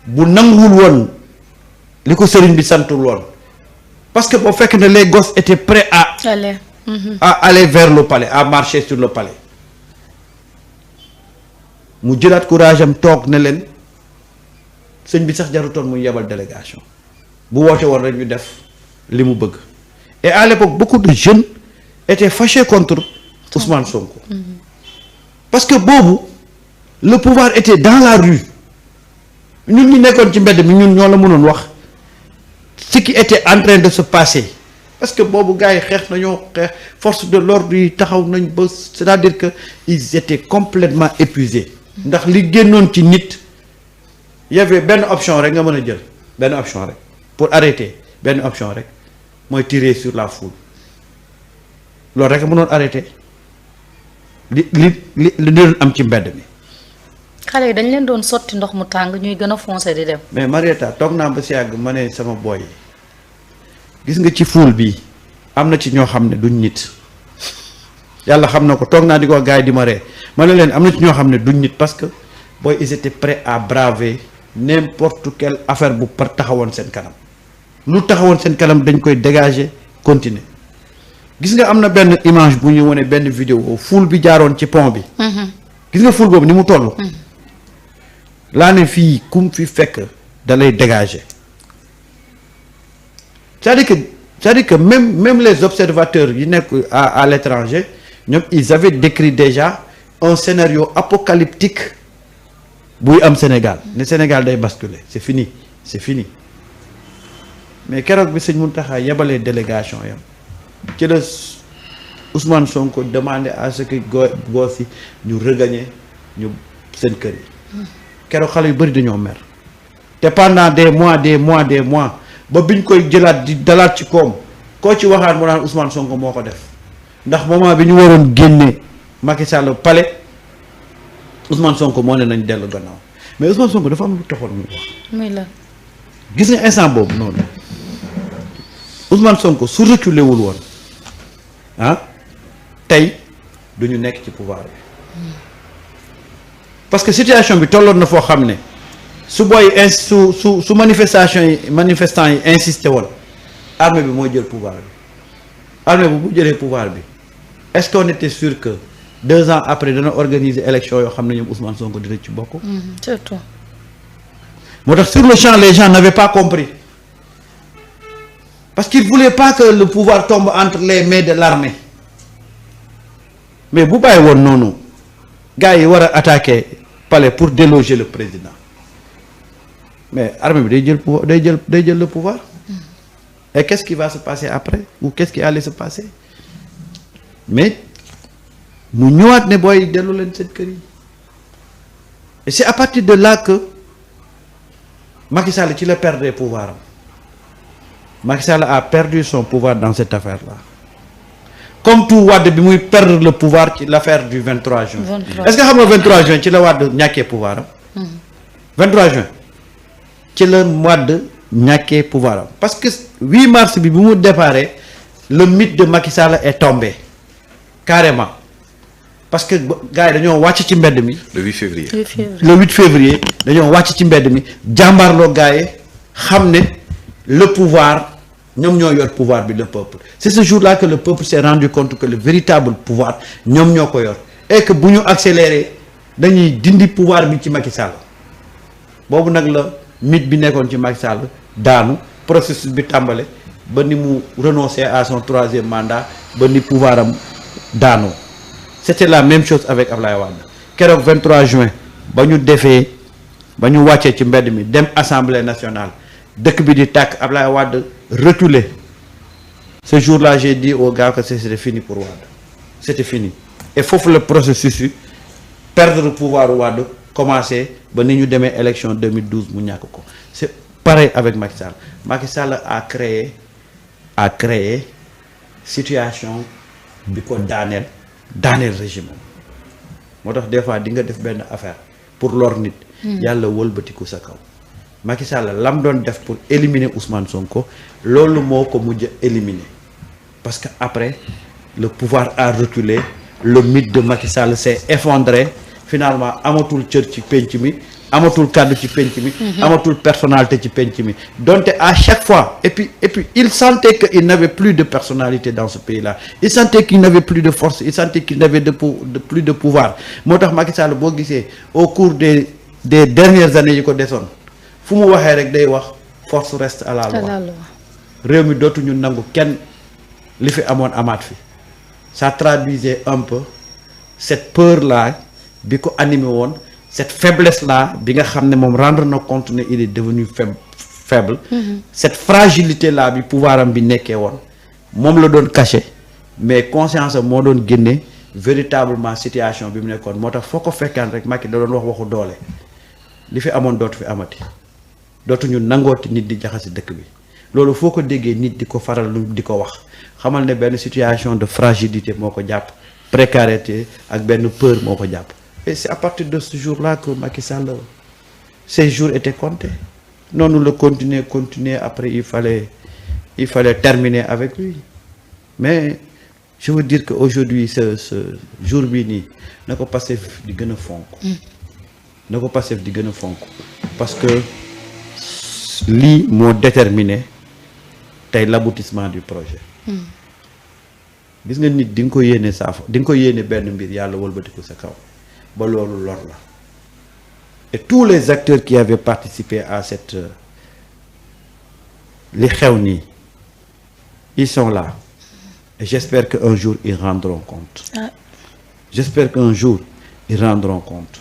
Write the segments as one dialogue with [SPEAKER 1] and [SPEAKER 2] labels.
[SPEAKER 1] bu nanguwul woon li ko sëriñ bi santul woon parce que boo fekk ne les gosses étaient prêts à aller vers le palais à marcher sur le palais mu jëlaat courage am toog ne leen sëñ bi sax jarutoon muy yebal délégation bu woote woon rek ñu def li mu bëgg et à l'époque beaucoup de jeunes étaient fâchés contre Ousmane Sonko parce que boobu le pouvoir était dans la rue ñun ñi nekkoon ci mbedd mi ñun ñoo la mënoon wax ce qui était en train de se passer parce que boobu gars yi xeex nañoo xeex force de l'ordre yi taxaw nañ ba c'est-à-dire que ils étaient complètement épuisés ndax li génnoon ci nit y avait benn option rek nga mën a jël benn option rek pour arrêter benn option rek mooy tirer sur la foule loolu rek mënoon arrêter li doon am ci mbedd mi.
[SPEAKER 2] xale yi dañ leen doon sotti ndox mu tàng ñuy gën a foncer di dem.
[SPEAKER 1] mais Marieta toog naa ba si yàgg ma ne sama boy gis nga ci foule bi am na ci ñoo xam ne duñ nit yàlla xam na ko toog naa di ko gars yi di ma ree ma ne leen am na ci ñoo xam ne duñ nit parce que booy ils étaient prêts à braver n'importe quelle affaire bu par taxawoon seen kanam lu taxawoon seen kanam dañ koy dégager continuer gis nga am na benn image bu ñu wane benn vidéo foule bi jaaroon ci pont bi. gis nga foule boobu ni mu toll. laa ne fii kum fi fekk da lay dégager c'est-à-dire que même les observateurs yi nekk à l'étranger ñoom ils avaient décrit déjà un scénario apocalyptique buy am Sénégal ne Sénégal day basculer c'est fini mais keroog bi sëñ Mountakha yebalee délégation yam ci la Ousmane Sonko demandé à ce que goos yi ñu regagner ñu seen kër yi keroog xale yu bëri dañoo mer te pendant des mois ba biñ koy jëlaat di dalaat ci koom koo ci waxaat mu naan Ousmane Sonko moo ko def ndax moment bi ñu waroon génne Macky Sall palais Ousmane Sonko moo ne nañ dellu gannaaw mais Ousmane Sonko dafa am lu taxoon ñu wax.
[SPEAKER 2] muy la
[SPEAKER 1] gis nga instant boobu noonu Ousmane Sonko su reculé wul woon tey du ñu nekk ci pouvoir bi parce que situation bi tolloon na foo xam ne su su manifestants yi insisté woon armée bi mooy jël pouvoir bi armée bu jëlee pouvoir bi est-ce qu'on était sûr que 2 ans après dana organiser élection yoo xam ne ñoom Ousmane Sonko dina ci bokk.
[SPEAKER 2] surtout.
[SPEAKER 1] moo tax sur le champ les gens n'avaient pas compris parce qu'ils voulaient pas que le pouvoir tombe entre les mains de l'armée mais bu bàyyi woon noonu gars yi war a attaquer palais pour déloger le président mais armée bi day jël pouvoir day jël le pouvoir et qu'est-ce qui va se passer après ou qu'est-ce qui allait se passer mais mu ñëwaat ne booy dellu leen seen kër yi et c'est à partir de là que Macky Sall ci la perdre pouvoir am Macky Sall a perdu son pouvoir dans cette affaire-là comme tout Wade bi muy perdre le pouvoir ci l'affaire du 23 juin. Est-ce que xam nga 23 juin ci la Wade ñàkkee pouvoir am. 23 juin ci la Wade ñàkkee pouvoir am parce que 8 mars bi mu déparé le mythe de Macky Sall est tombé carrément parce que gars yi dañoo wàcc ci mbedd mi.
[SPEAKER 3] le 8 février.
[SPEAKER 1] le 8 février dañoo wàcc ci mbedd mi jàmbaarloo gars yi xam ne le pouvoir. ñoom ñoo yor pouvoir bi le peuple c'est ce jour-là que le peuple s'est rendu compte que le véritable pouvoir ñoom ñoo ko yor et que bu ñu accélérer dañuy dindi pouvoir bi ci Macky Sall boobu nag la mythe bi nekkoon ci Macky Sall daanu processus bi tàmbale ba ni mu renoncer à son 3e mandat ba ni pouvoir am daanoo c'était la même chose avec Ablaye Wade keroog 23 juin ba ñu wàccee ci mbedd mi dem assemblée nationale dëkk bi di tàkk Ablaye Wade reculer ce jour-là j'ai dit aux gars que c'était fini pour Wade c'était fini et foofu le processus yi perdre le pouvoir Wade commencé ba ni ñu demee élection 2012 mu ñàkk ko c'est pareil avec Macky Sall. Macky Sall a créé situation bi ko daaneel régime moo tax des fois di nga def benn affaire pour lor nit. yàlla wëlbatiku sa kaw. Macky Sall lam doon def pour éliminer Ousmane Sonko loolu moo ko mujj a éliminer parce que après le pouvoir a reculé le mythe de Macky Sall s'est effondré finalement amatul cër ci penc mi amatul kàddu ci penc mi. amatul personnalité ci penc mi donte à chaque fois et puis il sentait que il n'avait plus de personnalité dans ce pays là il sentait qu'il n'avait plus de force il sentait qu'il n'avait plus de pouvoir moo tax Macky Sall boo gisee au cours des dernières années yi ko desoon fu mu waxee rek day wax force reste à la loi réew mi dootuñu nangu kenn li fi amoon amaat fi ça traduisait un peu cette peur là bi ko animé woon cette faiblesse là bi nga xam ne moom rendre na compte ne il est devenu faible cette fragilité là bi pouvoir am bi nekkee woon moom la doon caché mais conscience am moo doon génne véritablement situation bi mu nekkoon moo tax foo ko fekkaan rek Macky da doon wax waxu doole li fi amoon dootu fi amati dootuñu nangooti nit di jaxasi dëkk bi loolu foo ko déggee nit di ko faral di ko wax xamal ne benn situation de fragilité moo ko jàpp précarité ak benn peur moo ko jàpp et c'est à partir de ce jour-là que Macky Sall ces jours étaient comptés noonu la continuer après il fallait terminer avec lui mais je veux dire que aujourd'hui ce jour bii nii na ko Pastef di gën a fonk na ko Pastef di gën a fonk parce que lii moo déterminé tey l'aboutissement du projet gis nga nit di nga ko yéene saafo di nga ko yéene benn mbir yàlla wëlbatiku sa kaw ba loolu lor la et tous les acteurs qui avaient participé à cette li xew nii ils sont là et j'espère qu'un jour ils rendront compte j'espère qu'un jour ils rendront compte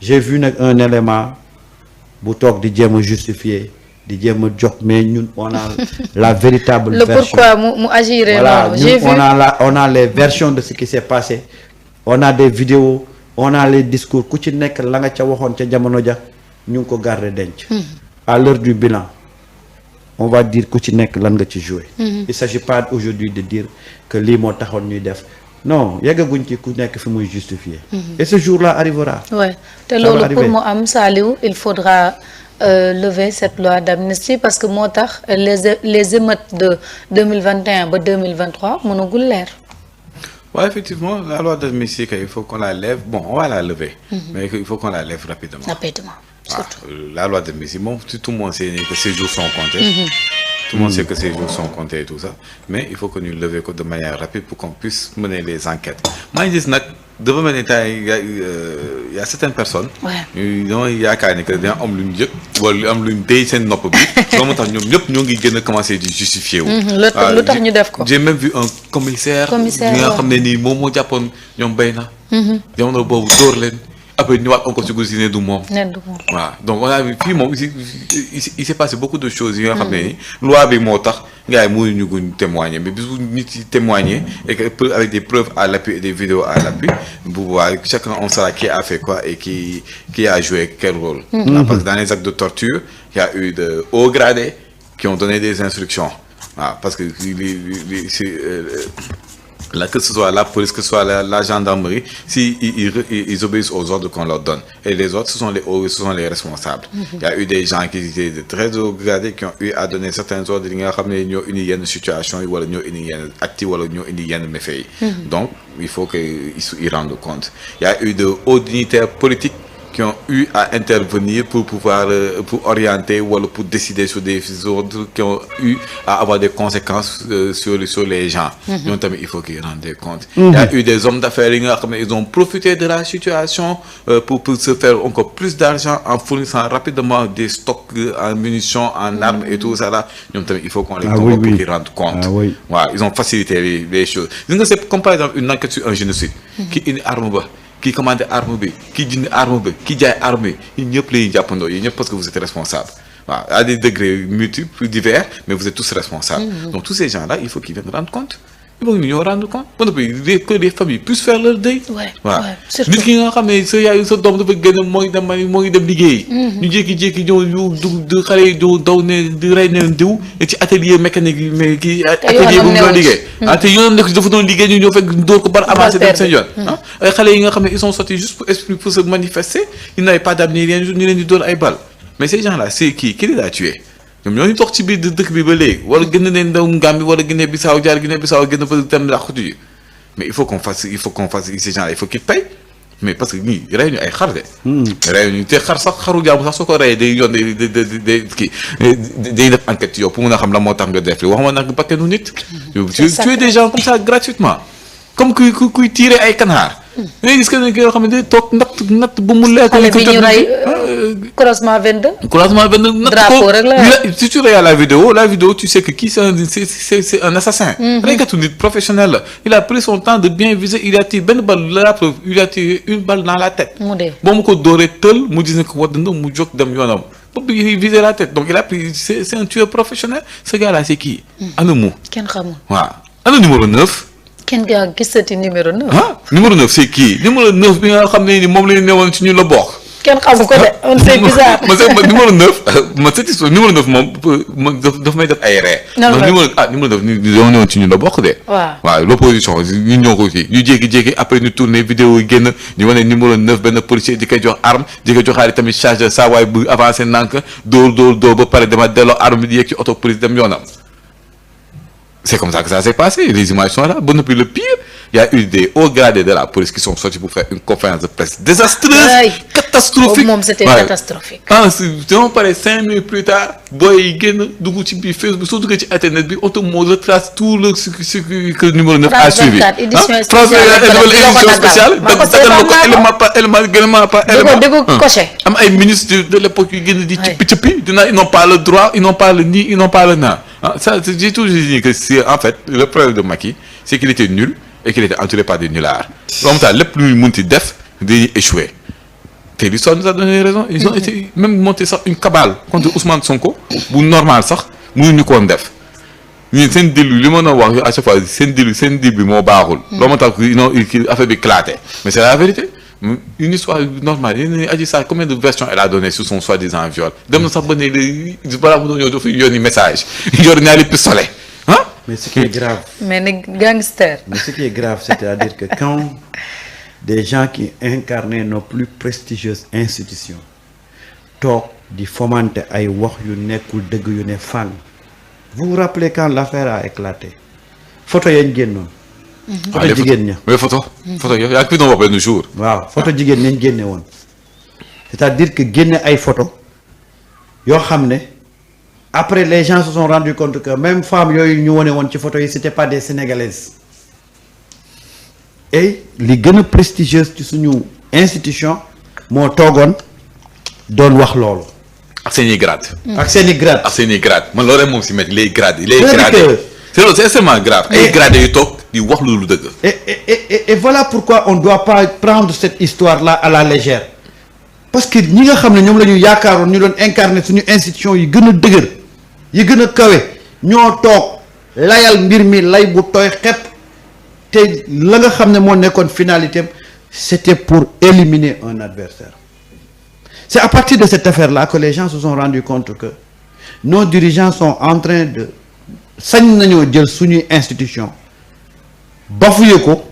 [SPEAKER 1] j'ai vu nag un élément bu toog di jéem a justifier di jéem a jox mais ñun on a la véritable
[SPEAKER 2] le
[SPEAKER 1] version
[SPEAKER 2] pourquoi mu agir
[SPEAKER 1] voilà
[SPEAKER 2] j'ai vu
[SPEAKER 1] on a les versions de ce qui s'est passé on a des vidéos on a les discours ku ci nekk la nga ca waxoon ca jamono ja ñu ngi ko garder denc à l'heure du bilan on va dire ku ci nekk lan nga ci jouer il s'agit pas aujourd'hui de dire que lii moo taxoon ñuy def non yeggaguñ ci ku nekk fi muy justifier et ce jour-là arrivera
[SPEAKER 2] ouais te loolu pour mu am Saliou il faudra lever cette loi d'amnistie parce que moo tax les émeutes de 2021 ba 2023 mënagul leer.
[SPEAKER 3] Ouais, effectivement, la loi d'amnistie, il faut qu'on la lève. Bon, on va la lever, mais il faut qu'on la lève rapidement.
[SPEAKER 2] Rapidement, surtout.
[SPEAKER 3] La loi d'amnistie, bon, tout le monde sait que ces jours sont comptés. Tout le monde sait que ces jours sont comptés et tout ça. Mais il faut que nous levions de manière rapide pour qu'on puisse mener les enquêtes. Moi, je dis que devant mon état, il y a certaines personnes. Il y a quand même des gens qui ont commencé à justifier. J'ai même vu un commissaire. Après, nous avons encore ce du monde. Voilà. Donc, on a vu, il s'est passé beaucoup de choses. Il y a une loi avec Motar, il y a eu témoigner. Mais nous témoigner avec des preuves à l'appui et des vidéos à l'appui. Pour voir chacun, on saura qui a fait quoi et qui a joué quel rôle. Parce que dans les actes de torture, il y a eu de hauts gradés qui ont donné des instructions. Voilà. Parce que là, que ce soit la police, que ce soit la gendarmerie, ils obéissent aux ordres qu'on leur donne. Et les autres, ce sont les responsables. Il y a eu des gens qui étaient de très haut gradés qui ont eu à donner certains ordres, qui ont eu une situation, ou une active, ou une méfait. Donc, il faut qu'ils rendent compte. Il y a eu de hauts dignitaires politiques qui ont eu à intervenir pour pouvoir pour orienter ou pour décider sur des ordres qui ont eu à avoir des conséquences sur les gens. Donc il faut qu'ils rendent compte. Il y a eu des hommes d'affaires ils ont profité de la situation pour se faire encore plus d'argent en fournissant rapidement des stocks en munitions, en armes et tout ça là. Donc il faut qu'on les convoque pour qu'ils rendent compte. Voilà, ils ont facilité les choses. Donc c'est comme par exemple une enquête sur un génocide qui est une arme qui commande arme bi qui jënd arme bi qui jaay arme yi ñëpp lay jàppandoo yi ñëpp parce que vous êtes responsable waaw à des degrés multiples divers mais vous êtes tous responsables donc tous ces gens là il faut qu'ils viennent rendre compte il faut que ñu rendre compte que les familles puissent faire leur deuil waaw nit ki nga xam ne sa yaay sa doom dafa gën a moo ngi dem liggéey ñu jékki-jékki ñëw du xale yi du daw ne di rey neen diw ci atelier mécanique yi mais kii atelier bu mu doon liggéey te yoonam nekk dafa doon liggéey ñu ñëw fekk dóor ko bar avancé dem seen yoon ay xale yi nga xam ne ils sont sortis juste pour se manifester ils n'avaient pas d'armes ni rien ñu leen di dóor ay balles mais ces gens là c'est qui les a tués ñoom ñoo ñu toog ci biir dëkk bi ba léegi wala gën leen ndaw Gambie wala Guinée Bissau gën fa dem la xutu yi mais il faut qu'on fasse ces gens là il faut qu'ils payent mais parce que ñii rey ñu ay xar de. rey ñu te xar sax xaru jaamu sax soo ko reyee day yoon day kii day def enquête ci yow pour mun a xam la moo tax nga def li waxuma nag bakkanu nit. tu es des gens comme ça gratuitement comme kuy tirer ay canard. léegi gis nga yoo xam ne toog natt bu mu lekk.
[SPEAKER 2] xale bi ñu rey croisement 22.
[SPEAKER 3] croisement 22
[SPEAKER 2] drapeau rek la
[SPEAKER 3] si tu regardes la vidéo tu sais que kii c'est un assassin. reykatu nit professionnel la il a pris son temps de bien viser il a tiré benn balle il a tiré une balle dans la tête.
[SPEAKER 2] mu dee
[SPEAKER 3] boo mu ko dóoree tël mu gis ne ko wadd na mu jóg dem yoonam boobu il visé la tête donc il a pris c'est un tueur professionnel ce gars là c'est qui. ana mu.
[SPEAKER 2] kenn xamul.
[SPEAKER 3] waaw ana numéro 9.
[SPEAKER 2] kenn gaa gisati numéro 9.
[SPEAKER 3] ah numéro 9 c'est qui numéro 9 bi nga xam ne ni moom la ñu newoon ci ñu la bokk.
[SPEAKER 2] kenn xamu ko de on c'est bizarre.
[SPEAKER 3] ma numéro 9 ma satisfait numéro 9 moom daf may def ay ree. numéro 9 ñu doon ñëwoon ci ñu la bokk de. waaw l'opposition ñu ñoo ko fii ñu jékki-jékki après ñu tourné vidéo yi génn ñu wane numéro 9 benn policier di koy jox arme di koy joxaale tamit charge saa waay bu avancé nànk dóor ba pare dama delloo arme bi di yegg ci auto police dem yoonam. C'est comme ça que ça s'est passé. Les images sont là. Bon, puis le pire, il y a eu des hauts gradés de la police qui sont sortis pour faire une conférence de presse désastreuse, catastrophique.
[SPEAKER 2] C'était catastrophique.
[SPEAKER 3] On parlait 5 minutes plus tard, boy, Facebook, surtout que sur Internet, on te retrace tout ce que le numéro 9 a suivi.
[SPEAKER 2] Édition
[SPEAKER 3] spéciale. Il y a ministres de l'époque ils n'ont pas le droit, ils n'ont pas le ni, ils n'ont pas le na. Ça, j'ai toujours dit que c'est en fait le problème de Macky, c'est qu'il était nul et qu'il était entouré par des nullards. Donc, le plus monté def, il échoué. Et l'histoire nous a donné raison. Ils ont été même monté ça une cabale contre Ousmane Sonko, ou normal ça, nous nous qu'on def. C'est un délit, le monde a à chaque fois, c'est un délit, mon barreau. L'homme a fait éclater. Mais c'est la vérité. Une histoire normale. Elle dit ça, combien de versions elle a donné sur son soi-disant viol. Demain, ça bonne, il y a un message. Il y a un pistolet. Hein?
[SPEAKER 1] Mais ce qui est grave.
[SPEAKER 2] Mais les gangsters.
[SPEAKER 1] Mais ce qui est grave, c'est-à-dire que quand des gens qui incarnaient nos plus prestigieuses institutions talk di fomenter ay wax yu nekkul dëgg yu ne fang. Vous vous rappelez quand l'affaire a éclaté? Photo yañ génnoon. Photo jigéen ña.
[SPEAKER 3] Oui, photo yaa ngi fi doon wax benn jour.
[SPEAKER 1] waaw photo jigéen ñañ génne woon. C'est-à-dire que génne ay photo yoo xam ne après les gens se sont rendus compte que même femmes yooyu ñu wone woon ci photo yi c'était pas des Sénégalaises. Et li gën a prestigieuse ci suñu institution moo toogoon doon wax loolu.
[SPEAKER 3] ak seen i grade.
[SPEAKER 1] ak seen i grade.
[SPEAKER 3] ak seen i grade man loolu rek moom si met les grades. les grades c'est extrêmement grave. ay grades yu toog di wax lu dëgg.
[SPEAKER 1] et voilà pourquoi on doit pas prendre cette histoire là à la légère parce que ñi nga xam ne ñoom la ñu yaakaaroon ñu doon incarner suñu institution yi gën a dëgër yi gën a kawe ñoo toog layal mbir mi lay bu tooy xepp te la nga xam ne moo nekkoon finalité c'était pour éliminer un adversaire. C'est à partir de cette affaire-là que les gens se sont rendus compte que nos dirigeants sont en train de sañ nañoo jël suñuy institution bafoué ko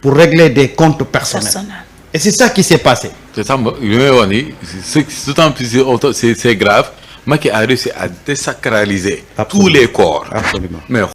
[SPEAKER 1] pour régler des comptes personnels. Et c'est ça qui s'est passé.
[SPEAKER 3] C'est ça, c'est d'autant plus c'est grave. Macky a réussi à désacraliser tous les corps.
[SPEAKER 1] Absolument.
[SPEAKER 3] Mais